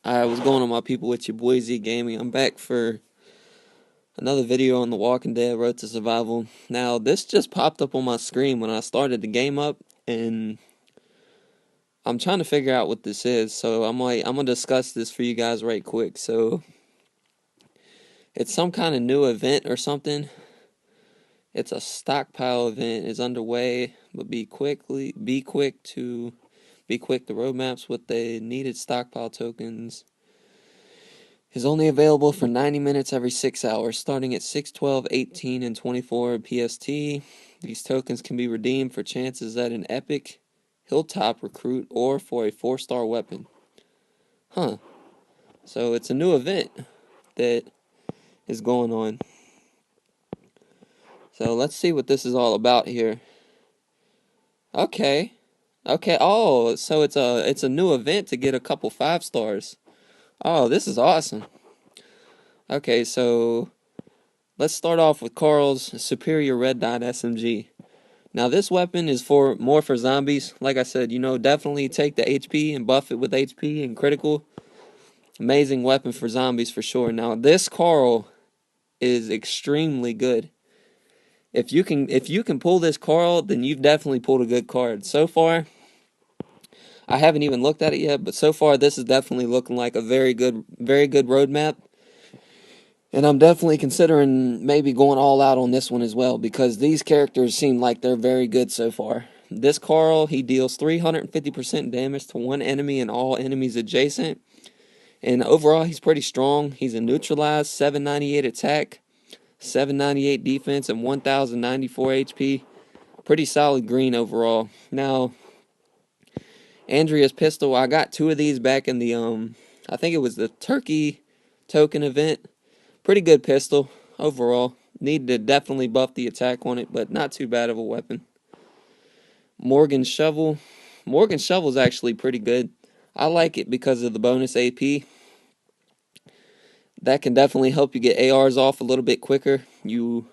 I was going on my people with your boy Z Gaming. I'm back for another video on The Walking Dead Road to Survival. Now, this just popped up on my screen when I started the game up, and I'm trying to figure out what this is. So I'm gonna discuss this for you guys right quick. So it's some kind of new event or something. It's a stockpile event is underway, but be quick. The roadmaps with the needed stockpile tokens is only available for 90 minutes every 6 hours, starting at 6, 12, 18, and 24 PST. These tokens can be redeemed for chances at an epic hilltop recruit or for a 4-star weapon. Huh. So it's a new event that is going on. So let's see what this is all about here. Okay. Okay. Oh, so it's a new event to get a couple 5 stars. Oh, this is awesome. Okay, so let's start off with Carl's Superior Red Dot SMG. Now this weapon is more for zombies. Like I said, definitely take the HP and buff it with HP and critical. Amazing weapon for zombies for sure. Now this Carl is extremely good. If you can pull this Carl, then you've definitely pulled a good card. So far, I haven't even looked at it yet, but so far this is definitely looking like a very good roadmap. And I'm definitely considering maybe going all out on this one as well because these characters seem like they're very good so far. This Carl, he deals 350% damage to one enemy and all enemies adjacent. And overall, he's pretty strong. He's a neutralized 798 attack, 798 defense, and 1094 HP. Pretty solid green overall. Now, Andrea's pistol, I got 2 of these back in the, I think it was the Turkey token event. Pretty good pistol overall. Need to definitely buff the attack on it, but not too bad of a weapon. Morgan Shovel. Morgan Shovel's actually pretty good. I like it because of the bonus AP. That can definitely help you get ARs off a little bit quicker. You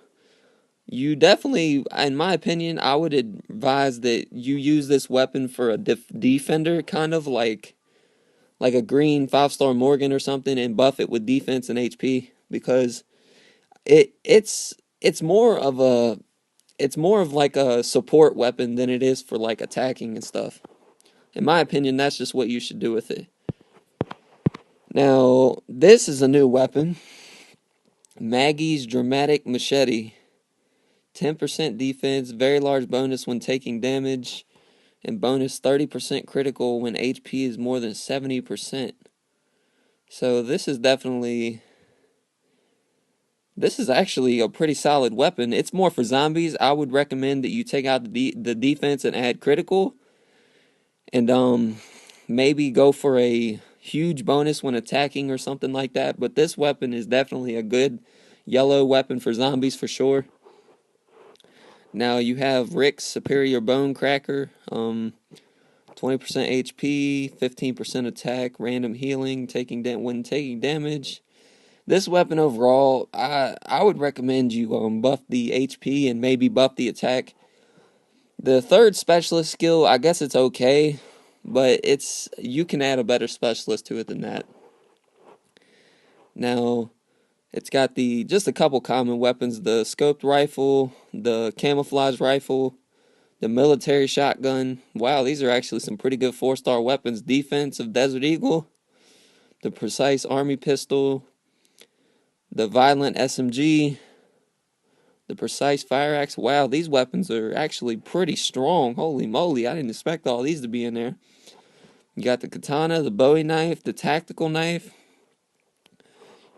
definitely, in my opinion, I would advise that you use this weapon for a defender, kind of like a green 5-star Morgan or something, and buff it with defense and HP because it's more of like a support weapon than it is for like attacking and stuff. In my opinion, that's just what you should do with it. Now, this is a new weapon. Maggie's Dramatic Machete. 10% defense, very large bonus when taking damage, and bonus 30% critical when HP is more than 70%. So this is actually a pretty solid weapon. It's more for zombies. I would recommend that you take out the defense and add critical, and maybe go for a huge bonus when attacking or something like that. But this weapon is definitely a good yellow weapon for zombies for sure. Now you have Rick's Superior Bone Cracker, 20% HP, 15% attack, random healing, when taking damage. This weapon overall, I would recommend you buff the HP and maybe buff the attack. The third specialist skill, I guess it's okay, but you can add a better specialist to it than that. Now, it's got just a couple common weapons: the scoped rifle, the camouflage rifle, the military shotgun. Wow, these are actually some pretty good 4-star weapons. Defense of Desert Eagle, the precise army pistol, the violent SMG, the precise fire axe. Wow, these weapons are actually pretty strong. Holy moly, I didn't expect all these to be in there. You got the katana, the Bowie knife, the tactical knife.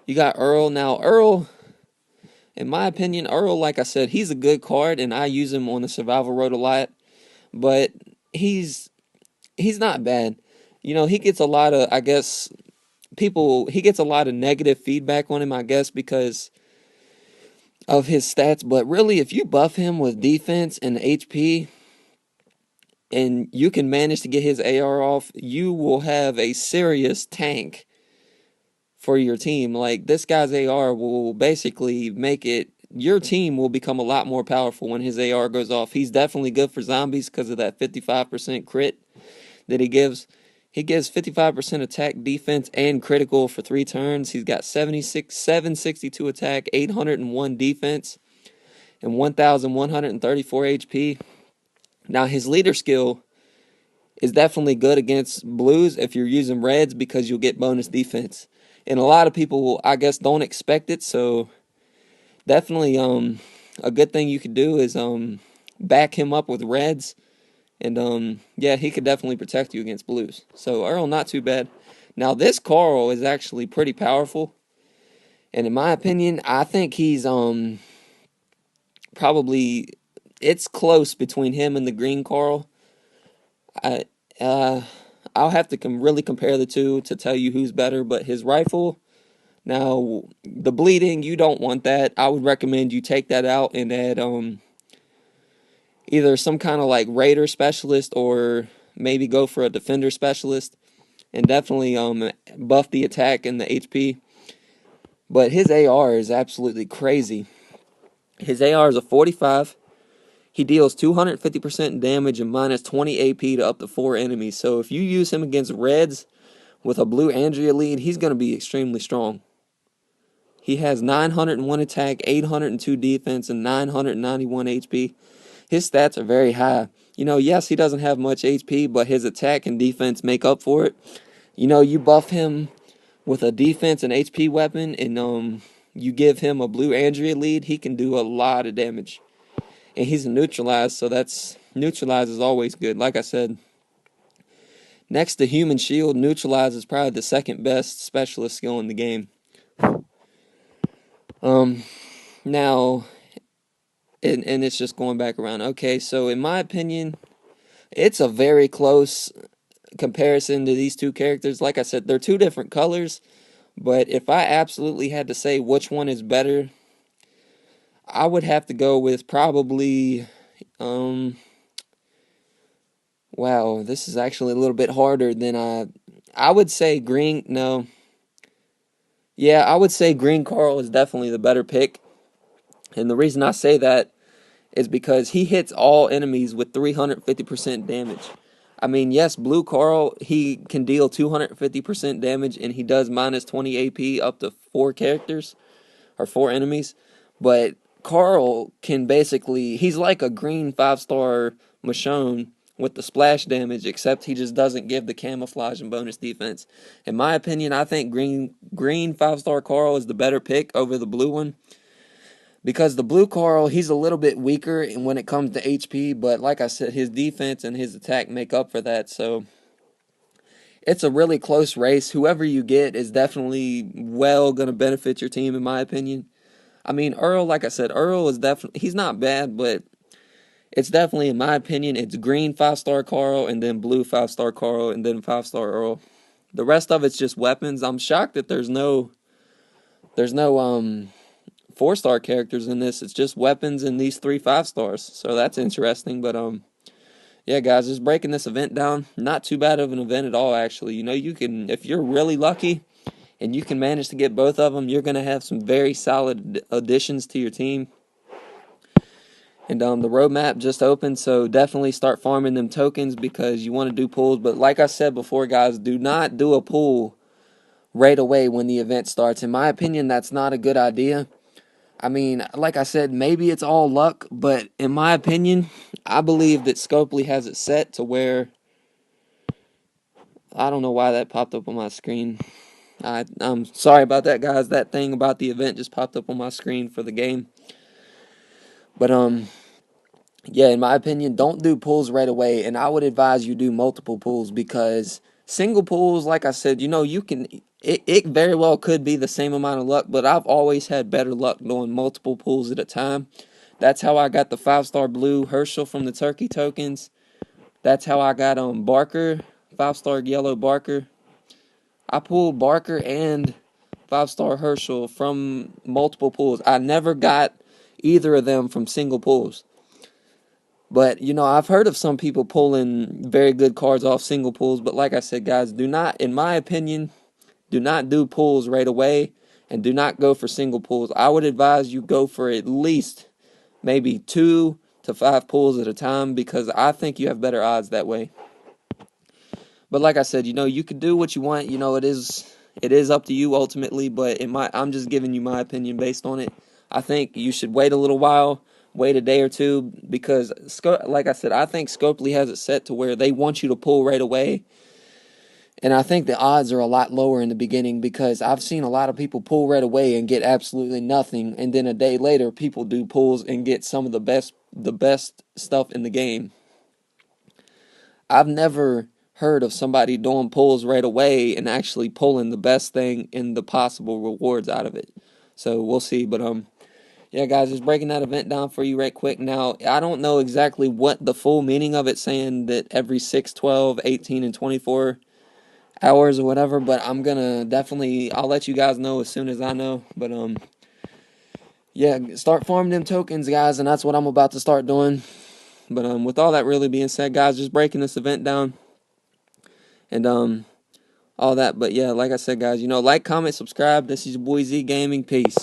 You got Earl. Now, Earl, in my opinion, Earl, like I said, he's a good card, and I use him on the survival road a lot. But he's not bad. He gets a lot of, I guess, he gets a lot of negative feedback on him, I guess, because of his stats. But really, if you buff him with defense and HP, and you can manage to get his AR off, you will have a serious tank for your team. Like, this guy's AR will basically make it, your team will become a lot more powerful when his AR goes off. He's definitely good for zombies because of that 55% crit that he gives. He gives 55% attack, defense, and critical for 3 turns. He's got 762 attack, 801 defense, and 1,134 HP. Now, his leader skill is definitely good against blues if you're using reds because you'll get bonus defense. And a lot of people, I guess, don't expect it, so definitely a good thing you could do is back him up with reds. And yeah, he could definitely protect you against blues. So Earl, not too bad. Now this Carl is actually pretty powerful. And in my opinion, I think he's probably it's close between him and the green Carl. I I'll have to really compare the two to tell you who's better, but his rifle, now the bleeding, you don't want that. I would recommend you take that out and add either some kind of like raider specialist or maybe go for a defender specialist and definitely buff the attack and the HP. But his AR is absolutely crazy. His AR is a 45. He deals 250% damage and minus 20 AP to up to 4 enemies. So if you use him against reds with a blue Andrea lead, he's going to be extremely strong. He has 901 attack, 802 defense, and 991 HP. His stats are very high. You know, yes, he doesn't have much HP, but his attack and defense make up for it. You know, you buff him with a defense and HP weapon, and you give him a blue Andrea lead, he can do a lot of damage. And he's a neutralized, so that's neutralized is always good. Like I said, next to human shield, neutralize is probably the second best specialist skill in the game. Now, and it's just going back around. Okay, so in my opinion, it's a very close comparison to these two characters. Like I said, they're two different colors, but if I absolutely had to say which one is better, I would have to go with probably, wow, this is actually a little bit harder than I would say green, no. Yeah, I would say green Carl is definitely the better pick. And the reason I say that is because he hits all enemies with 350% damage. I mean, yes, blue Carl, he can deal 250% damage and he does minus 20 AP up to 4 characters or 4 enemies. But Carl can basically, he's like a green 5-star Michonne with the splash damage, except he just doesn't give the camouflage and bonus defense. In my opinion, I think green 5-star Carl is the better pick over the blue one. Because the blue Carl, he's a little bit weaker when it comes to HP, but like I said, his defense and his attack make up for that. So it's a really close race. Whoever you get is definitely going to benefit your team, in my opinion. I mean, Earl, like I said, Earl is definitely, he's not bad, but it's definitely, in my opinion, it's green 5-star Carl and then blue 5-star Carl and then 5-star Earl. The rest of it's just weapons. I'm shocked that there's no 4-star characters in this. It's just weapons and these 3 5-stars. So that's interesting. But yeah, guys, just breaking this event down. Not too bad of an event at all, actually. You know, you can, if you're really lucky and you can manage to get both of them, you're going to have some very solid additions to your team. And the roadmap just opened, so definitely start farming them tokens because you want to do pulls. But like I said before, guys, do not do a pull right away when the event starts. In my opinion, that's not a good idea. I mean, like I said, maybe it's all luck, but in my opinion, I believe that Scopely has it set to where, I don't know why that popped up on my screen. I'm sorry about that, guys. That thing about the event just popped up on my screen for the game. But yeah, in my opinion, don't do pulls right away, and I would advise you do multiple pulls because single pulls, like I said, you know, you can, it very well could be the same amount of luck, but I've always had better luck doing multiple pulls at a time. That's how I got the 5-star blue Herschel from the turkey tokens. That's how I got Barker, 5-star yellow Barker. I pulled Barker and 5-star Herschel from multiple pulls. I never got either of them from single pulls. But, you know, I've heard of some people pulling very good cards off single pulls. But like I said, guys, do not, in my opinion, do not do pulls right away. And do not go for single pulls. I would advise you go for at least maybe 2 to 5 pulls at a time because I think you have better odds that way. But like I said, you could do what you want. It is up to you ultimately. But I'm just giving you my opinion based on it. I think you should wait a little while, wait a day or two, because like I said, I think Scopely has it set to where they want you to pull right away. And I think the odds are a lot lower in the beginning because I've seen a lot of people pull right away and get absolutely nothing, and then a day later people do pulls and get some of the best stuff in the game. I've never heard of somebody doing pulls right away and actually pulling the best thing and the possible rewards out of it. So we'll see, but yeah, guys, just breaking that event down for you right quick. Now, I don't know exactly what the full meaning of it saying that every 6, 12, 18, and 24 hours or whatever, but I'm gonna definitely, I'll let you guys know as soon as I know. But yeah, start farming them tokens, guys, and that's what I'm about to start doing. But with all that really being said, guys, just breaking this event down and all that. But yeah, like I said, guys, like, comment, subscribe. This is your boy Z Gaming. Peace.